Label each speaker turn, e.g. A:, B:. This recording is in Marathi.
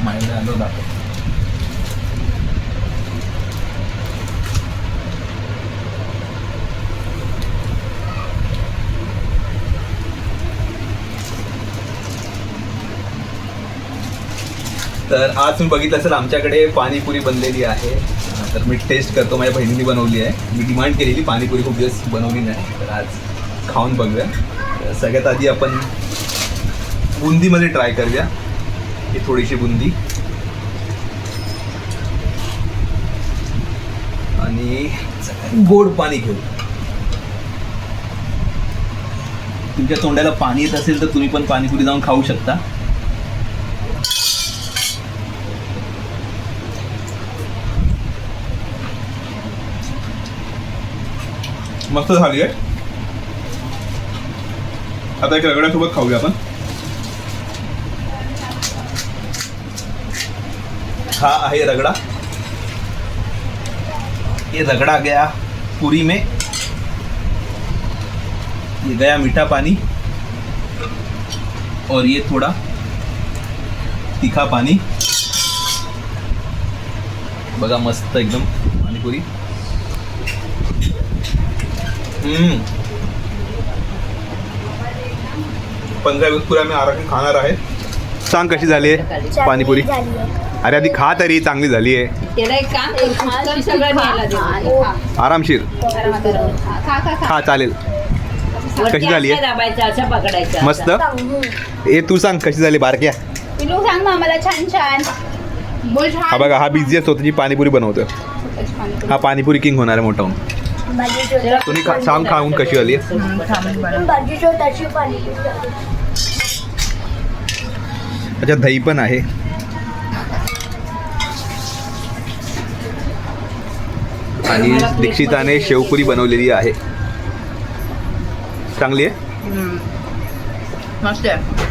A: माहिती आलो दाखव. तर आज तुम्ही बघितलं असेल आमच्याकडे पाणीपुरी बनलेली आहे. तर मी टेस्ट करतो. माझ्या बहिणीने बनवली आहे. मी डिमांड केलेली पाणीपुरी खूप दिवस बनवली नाही, तर आज खाऊन बघूया. तर सगळ्यात आधी आपण बुंदीमध्ये ट्राय करूया. ही थोडीशी बुंदी आणि गोड पाणी घेऊ. तुमच्या तोंडाला पाणी येत असेल तर तुम्ही पण पाणीपुरी जाऊन खाऊ शकता. मस्त झाली आहे. आता एक रगड्यासोबत खाऊया आपण. हा आहे रगड़ा. ये रगड़ा गया पूरी में. ये गया मीठा पानी और ये थोड़ा तीखा पानी. बघा मस्त एकदम पाणीपुरी. 15 पुऱ्या मी आराखी खाणार आहे. सांग कशी झाली आहे पाणीपुरी. अरे आधी खा तरी, चांगली झाली आहे.
B: त्याला एक काम कर, सगळं न्यायला दे.
A: आरामशीर खा, चालेल. कशी झाली आहे?
B: दाबायचं असं पकडायचं.
A: मस्त. ए तू सांग कशी झाली बारक्या.
B: पिलू सांग ना मला. छान छान बोल.
A: हा बघा, हा बिझी आहे, स्वतःची पाणीपुरी बनवतो. हा पाणीपुरी किंग होणार आहे मोठा होऊन. तुम्ही सांग खाऊन कशी झाली. अच्छा दही पण आहे. आणि दीक्षिताने शेवपुरी बनवलेली आहे. चांगली आहे.
B: मस्त आहे.